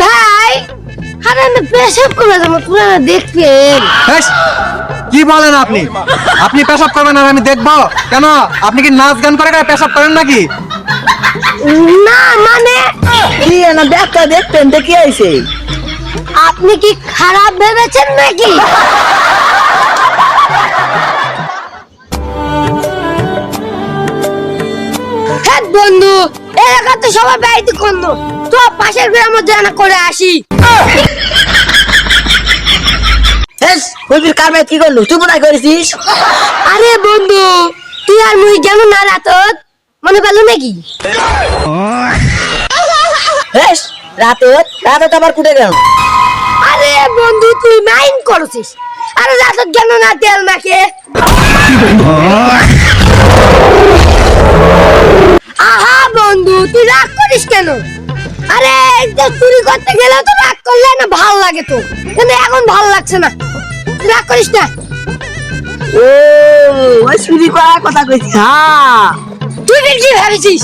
ভাই আরে আমি পেশাব করে যাবো তোরা দেখবেন। কি বলেন আপনি? আপনি পেশাব করবেন আর আমি দেখবো কেন? আপনি কি নাচ গান করে পেশাব করেন নাকি? না মানে কি না ব্যাগটা দেখতেন তো কি হয়েছে? আপনি কি খারাপ ভেবেছেন নাকি? হ্যাঁ বন্ধু, এলাকা তো সবাই বাড়িতে করল, তো পাশের গ্রামে জানা করে আসি। কারবাই কি করলু? তুই মনে করেছিস? আরে বন্ধু, তুই আর মুই যেন না রাতত মনে পেলো নাকি? রাতত আবার কুটে গেল? আরে বন্ধু তুই মাইন্ড করছিস, আরে রাতত যেন না তেল মাখে। আহা বন্ধু তুই রাগ করিস কেন? আরে চুরি করতে গেলে তো রাগ করলে না ভাল লাগে তো, কিন্তু এখন ভাল লাগছে না, রাগ করিস না। ও ওই চুরি করার কথা কইছিস? হ্যাঁ তুই কি ভাবিছিস?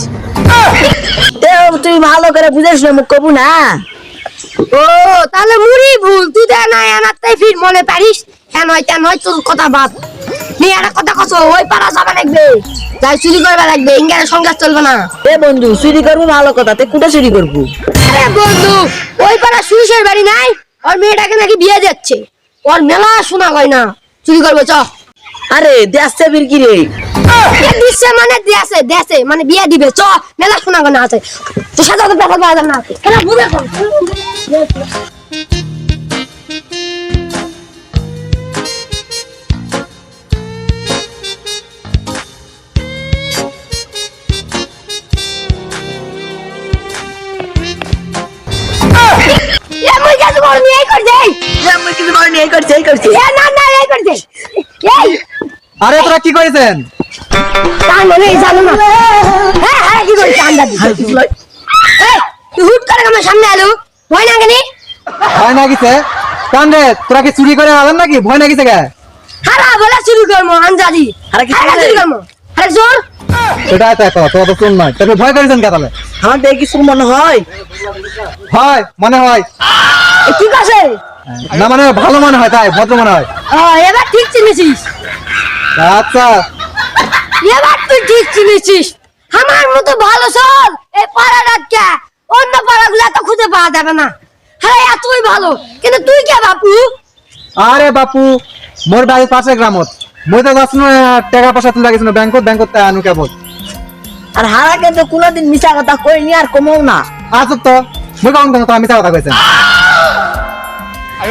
তুই ভালো করে বুঝাইস না, মুখ কবু না। ও তাহলে মুড়ি ভুল, তুই দেখ না এনারটাই ফির মনে পারিস। হ্যাঁ নয় তা নয়, তোর কথা বাদ নিয়ে একটা কথা কছ, ওই পাড়া যাবে লাগবে, তাই চুরি করবে লাগবে, ইংরেজি সংসার চলবে না। এ বন্ধু চুরি করবো ভালো কথা, তুই কোথায় চুরি করবো? আরে বন্ধু ওই পাড়া সুরেশের বাড়ি নাই, ওর মেয়েটাকে নাকি বিয়ে যাচ্ছে, ওর মেলা শোনা হয় না, চুরি করবে চ। আরে দেশে বিরকি রে, দিচ্ছে মানে দেশে দেশে মানে বিয়ে দিবে, চ মেলা শোনা হয় না আছে, তোর সাথে তো ব্যাপার পাওয়া যাবে না, কেন বুঝে কর। আরে তোরা কি করেছেন? সামনে আলু ভয় না কেনি? ভয় না গেছে কান রে? তোরা কি চুরি করে আলেন নাকি? ভয় না গেছে গে? হারা বলে চুরি করবো আনজাদি, আরে কি চুরি করবো? আরে জোর সেটাই তো কথা, তোরা তো শুন নয়, তবে ভয় করেছেন কে তাহলে? আমার দেখি শুন মনে হয়। হয় মনে হয় ঠিক আছে না, মানে ভালো মনে হয়, তাই ভদ্র মনে হয়। এবার ঠিক চিনেছিস, আচ্ছা এবার তুই ঠিক চিনেছিস। আমার মতো ভালো চল এই পাড়াটা, অন্য পাড়াগুলো তো খুঁজে পাওয়া যাবে না। হ্যাঁ এতই ভালো, কিন্তু তুই কে বাপু? আরে বাপু, মোর বাড়ির পাশে গ্রামত, মই তো যাচ্ছি না টাকা পয়সা তুলে গেছিল ব্যাংকত তাই আনু কেবল। আর হারা কিন্তু কোনোদিন মিশা কথা কইনি আর কমও না। আচ্ছা তো মই কারণ তো আমি কথা কইছেন।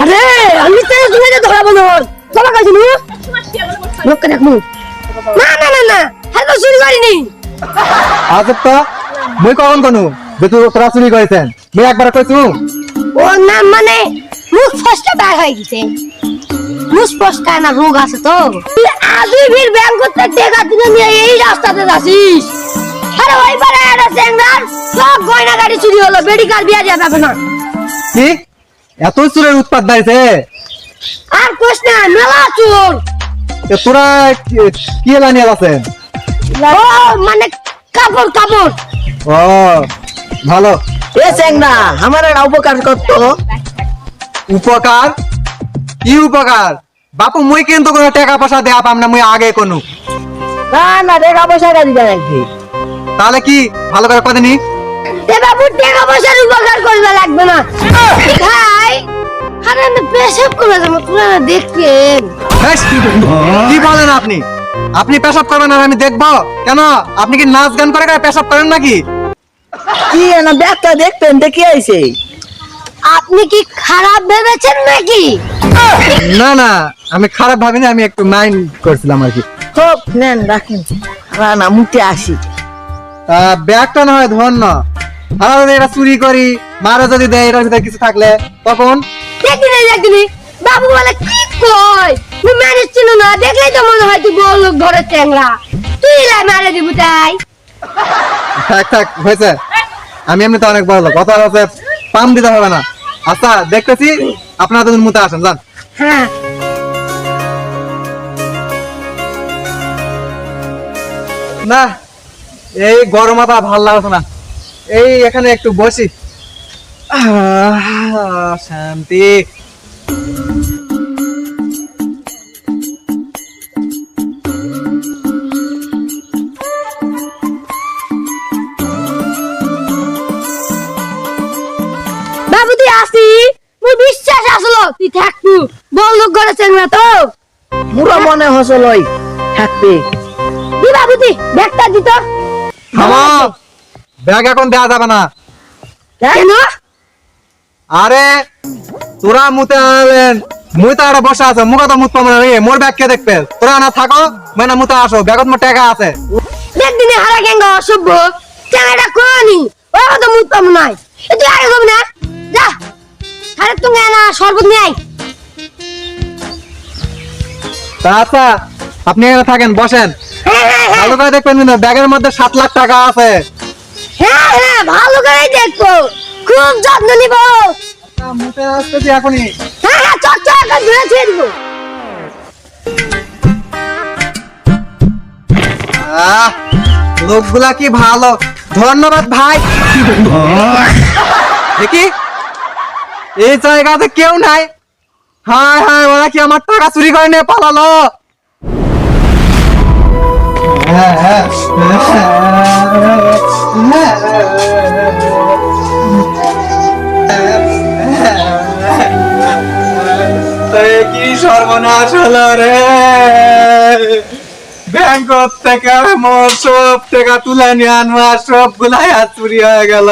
আরে আমি তো তুমি ধরা বলো ধরা কাজিনু লোক দেখ মু, না না না না হ্যাঁ তো চুরি করিনি। আচ্ছা তো মই কখন কোন যে তোরা চুরি করেছেন? মই একবার কইছু ও না মানে মুখ ফসকা বার হয়ে গেছে, মুখ ফসকা না রোগ আছে তো। তুই আজই ফির ব্যাংক করতে টাকা তুলে নিয়ে এই রাস্তাতে যাচ্ছিস? আরে ওই পারে একটা চেঙ্গার সব গয়না গাড়ি চুরি হলো, মেডিকেল বিয়া যাবে না। কি এত চুরের উৎপাত বাড়ছে? আর কোশ না মেলা চোর। তোরা কি এলা নিয়ে আছেন? ও মানে কাপড় কাপড়। ও ভালো। এ চেংনা আমার একটা উপকার করতো। উপকার? কি উপকার বাপু? মই কিন্তু কোনো টাকা পয়সা দেয়া পাম না, মই আগে কোনো। না না টাকা পয়সা দিতে নাকি? তাহলে কি ভালো করে কদিনি এ বাবু টাকা পয়সার উপকার করবে লাগবে না ভাই, আরে আমি পেশাব করে যাবো তোরা দেখবেন। কি বলেন আপনি? আপনি পেশাব করবেন আর আমি দেখবো কেন? আপনি কি নাচ গান করে পেশাব করেন নাকি? কি না ব্যাগটা দেখতেন তো কি হয়েছে? আপনি কি খারাপ ভেবেছেন নাকি? না না, আমি খারাপ ভাবিনি, আমি একটু মাইন্ড করছিলাম আর কি। হোক নেন রাখেন, না মুখে আসি। ব্যাগটা না হয় ধন না, আর যদি এটা চুরি করি মারা যদি দেয় এটার ভিতরে কিছু থাকলে তখন? দেখিনি দেখিনি বাবু বলে কি কয়, তুই ম্যানেজ ছিল না, দেখলেই তো মনে হয় তুই বড় লোক ধরে চ্যাংরা, তুই লাই মারে দিব তাই। থাক থাক হয়েছে, আমি এমনি তো অনেক বড় লোক, কথা আছে পাম দিতে হবে না। আচ্ছা দেখতেছি আপনারা দুজন মুতে আসেন যান। হ্যাঁ না এই গরম মাথা ভাল লাগছে না, এই এখানে একটু বসি। শান্তি। বাবু তুই আসি মোর বিশ্বাস আসলো তুই থাকতু বন্দুক করেছেন না তো মুরা মনে হসলই থাকবে। দি বাবু তুই ব্যাগটা দিত থামো, ব্যাগ এখন দেওয়া যাবে না। কেন আরে তোরা মুতে আলেন, মুই তো আরে বসে আছো, মুখে তো মুত পাবো না রে, মোর ব্যাগ কে দেখবে? তোরা না থাকো, মানে মুতে আসো, ব্যাগত মোর টাকা আছে। দেখ দিনে হারা গেঙ্গা অসভ্য চ্যাংড়াটা কোনি ও তো মুত পাবো নাই তুই আগে যাবি না যা আরে তুমি না শরবত নিয়ে আই তা আচ্ছা, আপনি এখানে থাকেন, বসেন, ভালো করে দেখবেন কিন্তু ব্যাগের মধ্যে 7 লাখ টাকা আছে। হ্যাঁ হ্যাঁ ভালো করে দেখবো খুব যত্ন নিব মুতে আসতেছি এখনই। হ্যাঁ হ্যাঁ চট চট করে ধুয়ে ছেড়ে দিব লোকগুলা কি ভালো, ধন্যবাদ ভাই। দেখি এই জায়গাতে কেউ নাই। হায় হায়, ওরা কি আমার টাকা চুরি করে নিয়ে পালালো? কি সর্বনাশ হলো রে, ব্যাংক থেকে মোর সব টাকা তুলে নিয়ে আনবা, সব গুলাই চুরি হয়ে গেল।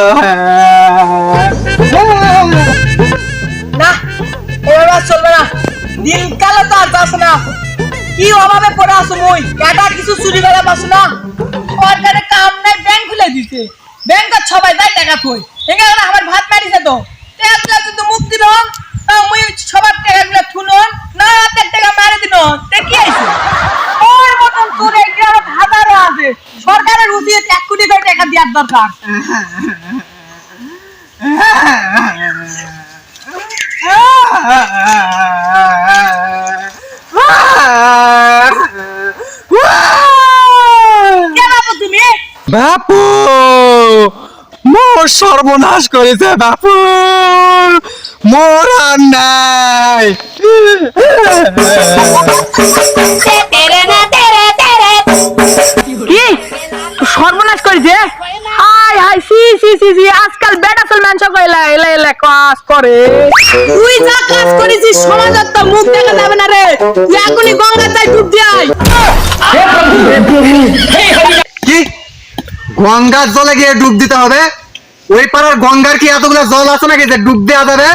না এবার চলবে না, দিন কালে তো আর যাস না। কি অভাবে পড়ে আসো মুই, টাকা কিছু চুরি করে পাসো না। সরকারে কাম নাই, ব্যাংক খুলে দিছে, ব্যাংকের সবাই যায় টাকা থই। এখানে আমার ভাত মারিছে তো টাকা কিন্তু মুক্তি দিল, মুই সবার টাকাগুলো থুনন না, রাতের টাকা মারি দিন। তে কি আইছে ওর মতন তোর এই গ্রামে হাজারো আছে, সরকারের উচিত 1 কোটি করে টাকা দেওয়ার দরকার। কে বাবু তুমি? বাপু মোর সর্বনাশ করেছে বাপু, মোর আর নাই। কি সর্বনাশ করেছে? হাই হাই সি সি সি সি, আজকাল বেটা চল মানুষ কইলা এলা এলা কাজ করে। তুই যা কাজ করেছিস সমাজের তো মুখ দেখা যাবে না রে, তুই এখনই গঙ্গা যাই ডুব দিয়ে আয়। কি গঙ্গার জলে গিয়ে ডুব দিতে হবে? ওই পাড়ার গঙ্গার কি এতগুলা জল আছে নাকি যে ডুব দেওয়া যাবে?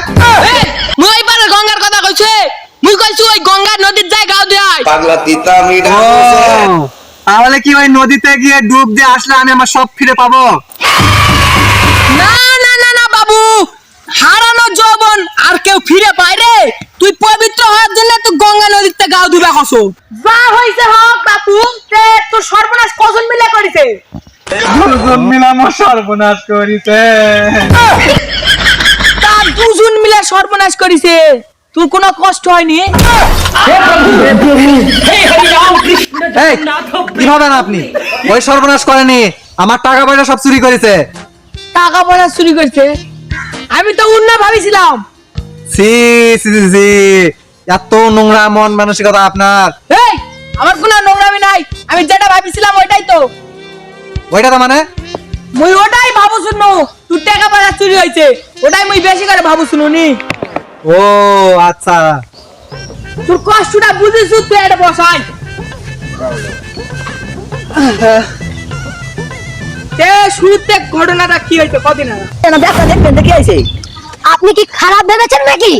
মুই ওই পারে গঙ্গার কথা কইছে, মুই কইছি ওই গঙ্গা নদীর যায় গাও দিয়ে আয়। পাগলা তিতা মিঠা ও, তাহলে কি ওই নদীতে গিয়ে ডুব দিয়ে আসলে আমি আমার সব ফিরে পাবো? না না না না বাবু, হারানো যৌবন আর কেউ ফিরে পায় রে? তুই পবিত্র হওয়ার জন্য তুই গঙ্গা নদীতে গাও দিবা কসো। যা হইছে হোক বাপু, তে তোর সর্বনাশ কজন মিলে করিছে? দুজন মিলে আমার সর্বনাশ করিছে। তার দুজন মিলে সর্বনাশ করিছে, তোর কোনো কষ্ট হয়নি? এই, কি ভাবেন আপনি? ওই সর্বনাশ করেনি, আমার টাকা পয়সা সব চুরি করেছে। টাকা পয়সা চুরি করছে? আমি তো অন্য ভাবিছিলাম। সি সি সি সি, এত নোংরা মন মানসিকতা আপনার। এই আমার কোনো নোংরামি নাই, আমি যেটা ভাবিছিলাম ওইটাই তো। ওইটা তো মানে মুই ওটাই ভাবু শুনো, তোর টাকা পয়সা চুরি হয়েছে, ওটাই মুই বেশি করে ভাবু শুনুনি। ও আচ্ছা, তোর কষ্টটা বুঝিস, তুই এটা বসাই। শুরুতে ঘটনাটা কি হয়েছে কদিন আগে? ব্যাগটা দেখবেন দেখি আইছে আপনি কি খারাপ ভেবেছেন নাকি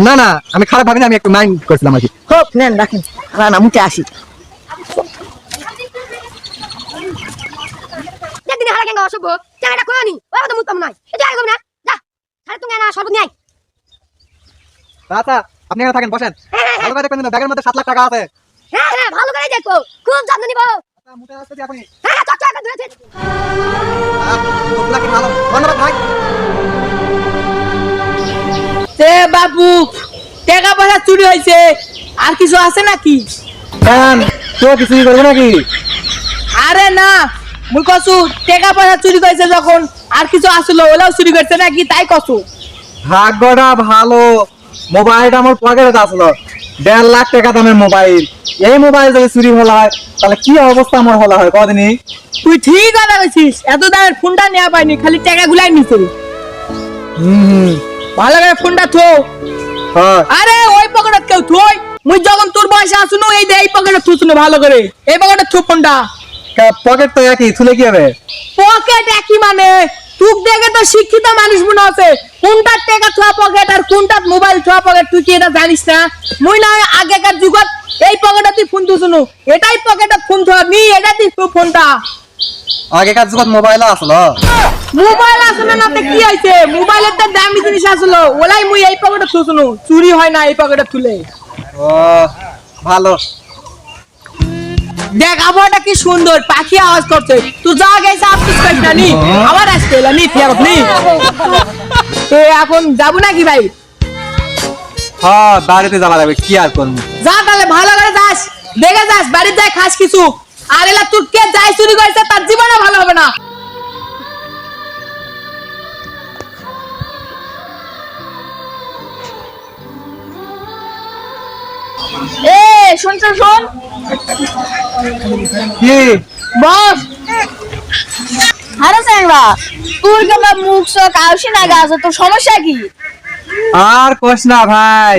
না না, আমি খারাপ ভাবিনি, আমি একটু মাইন্ড করছিলাম আর কি। হোক নেন রাখেন, রানা মুখে আসি। দেখ দিনে হারা গেঙ্গা অসভ্য চ্যাংড়াটা কোনি ও তো মুত পাবো নাই তুই আগে যাবি না যা আরে তুমি না শরবত নিয়ে আই আচ্ছা, আপনি এখানে থাকেন, বসেন, ভালো করে দেখবেন ব্যাগের মধ্যে 7 লাখ টাকা আছে। হ্যাঁ হ্যাঁ ভালো করে দেখবো খুব যত্ন নিব মুতে আসতেছি আপনি। হ্যাঁ চট চট করে ধুয়ে ছেড়ে দিব লোকগুলা কি ভালো, ধন্যবাদ ভাই। তে বাবু, টাকা পয়সা চুরি হয়েছে, আর কিছু আছে নাকি? কেন তো কিছুই করবে নাকি? আরে না, মুই কসু টাকা পয়সা চুরি করেছে যখন আর কিছু আসলো ওলাও চুরি করছে নাকি তাই কসু। ভাগ্যটা ভালো, মোবাইলটা আমার পকেটে আসলো, 1.5 লাখ টাকা দামের মোবাইল। এই মোবাইল যদি চুরি হলো হয় তাহলে কি অবস্থা আমার হলো হয় কদিনই। তুই ঠিক কথা বলছিস, এত দামের ফোনটা নেওয়া পাইনি, খালি টাকা গুলাই নিছে। হম ভালো করে ফোনটা থো। হ্যাঁ আরে ওই পকেটে কেউ থই, মুই যখন তোর বয়সে আসুনো এই দে এই পকেটে থুসুনো ভালো করে, এই পকেটে থু ফোনটা। পকেট তো একই, তুলে কি হবে? পকেট একই মানে তুই দেখে তো শিক্ষিত মানুষ মনে আছে, কোনটার টাকা থোয়া পকেট আর কোনটার মোবাইল থোয়া পকেট, তুই কি এটা জানিস না? মুই না হয় আগেকার যুগত এই পকেটে তুই ফোন থুসুনো, এটাই পকেটে ফোন থোয়া নি, এটা তুই তুই ফোনটা। আগেকার যুগত মোবাইল আসলো, মোবাইল আসলে না তো কি হইছে, মোবাইলের তো দামি জিনিস আসলো, ওলাই মুই এই পকেটে থুসুনো, চুরি হয় না এই পকেটে তুলে। ও ভালো। দেখ আবহাওয়াটা কি সুন্দর, পাখি আওয়াজ করছে, তুই যা গেছে আফসোস করিস না নি, আবার আসতে এলা নি ফেরত নি। তো এখন যাবো নাকি ভাই? হ্যাঁ বাড়িতে যাওয়া যাবে, কি আর করবো। যা তাহলে ভালো করে যাস, দেখে যাস, বাড়িতে যাই খাস কিছু। আর এলা তোর কে যাই চুরি করেছে তার জীবনে ভালো হবে না। এ শোন শোন শোন, কি বস। আরে স্যাংরা, তোর কেমন মুখ চোখ আউসি না গাছে, তোর সমস্যা কি? আর কোস না ভাই,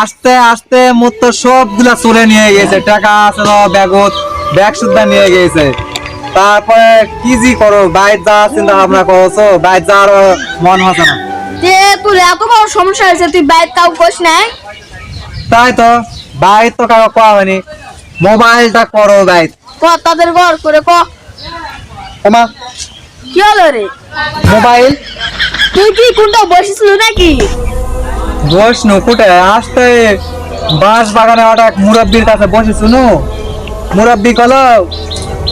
আস্তে আস্তে মোর তো সবগুলা চলে নিয়ে গেছে, টাকা আসলো ব্যাগত, ব্যাগ সুদ্ধা নিয়ে গেছে। তারপরে কি জি করো, বাইরে যাওয়ার চিন্তা ভাবনা করছো, বাইরে যাওয়ার মন হচ্ছে না। যে তোর এত বড় সমস্যা হয়েছে তুই বাইরে তাও কোস নাই? তাই তো বাইরে তো কারো কোয়া হয়নি, মোবাইলটা করো বাইর। ক তাদের ঘর করে ক তোমা কি হলো রে? মোবাইল তুই কি কোনটা বসেছিল নাকি? বস নু কুটে আসতে বাঁশ বাগানে ওটা মুরব্বির কাছে বসে শুনু, মুরব্বি কলো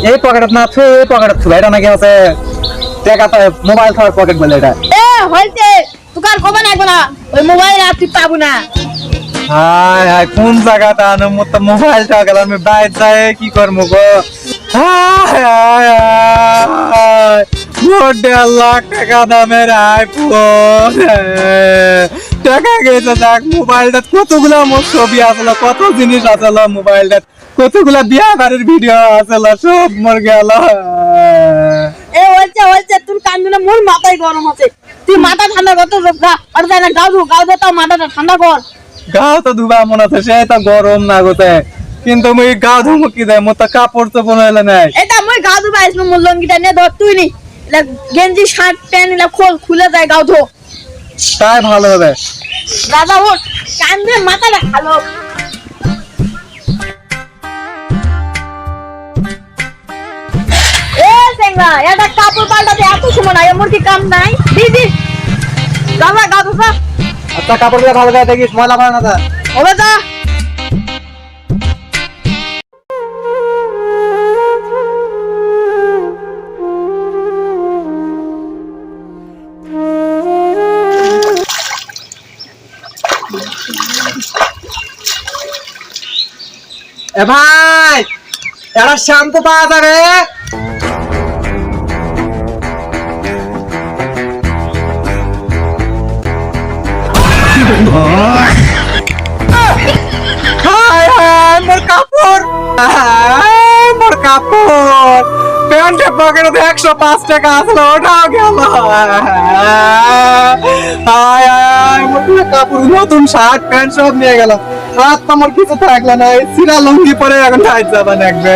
এই পকেটত না থু, এই পকেটত থু, এটা নাকি আছে টাকা তো মোবাইল খাওয়ার পকেট বলে এটা। এ হইছে, তুই আর কবে নাইবো না, ওই মোবাইল আর তুই পাবো না। হায় হায় কোন জায়গাটা আনো, মোর তো মোবাইলটা গেল, আমি বাইরে যাই কি করবো গো। হায় হায় হায়, মোর 1.5 লাখ টাকা দামের আইফোন, টাকা গেছে দেখ। মোবাইলটা কতগুলা মোর ছবি আসলো, কত জিনিস আসলো মোবাইলটা, কতগুলা বিয়া বাড়ির ভিডিও আসলো, সব মোর গেল। এ হইছে তোর কান্দনে মোর মাথায় গরম আছে, তুই মাথা ঠান্ডা করতে যা, আর যাই না গাও দে তাও মাথাটা ঠান্ডা কর। গাও তো ধুবা মন আছে, সে তো গরম না গোতে, কিন্তু মুই গা ধুমু কি দেয়, মোর তো কাপড় তো কোনো এলে নাই। এটা মই গাও ধুবা আইসনো, মোর লঙ্গিটা নে ধর তুই নি, এটা গেঞ্জি শার্ট প্যান্ট এটা খুলে যায় গাও ধো। তাই ভালো হবে। দাদা ওর কান্দে মাথাটা খালো। এ সেঙ্গা, এটা কাপড় পাল্টাতে এত সময় নাই, আমার কি কাম নাই? দিদি দাদা গাও ধোসা আচ্ছা কাপড়গুলো ভালো করে দেখিস, ময়লা করে না তা। হবে যা। এ ভাই একটা শ্যাম্পু পাওয়া যাবে? হায় হায় মোর কাপড়, মোর কাপড়, প্যান্টের পকেটে 105 টাকা আসলো, ওটাও গেল। হায় হায় মোর কাপড়, নতুন শার্ট প্যান্ট সব নিয়ে গেল, আর তোমার কিছু থাকলো না, সিরা লুঙ্গি পরে এখন ঠাই যাবা লাগবে।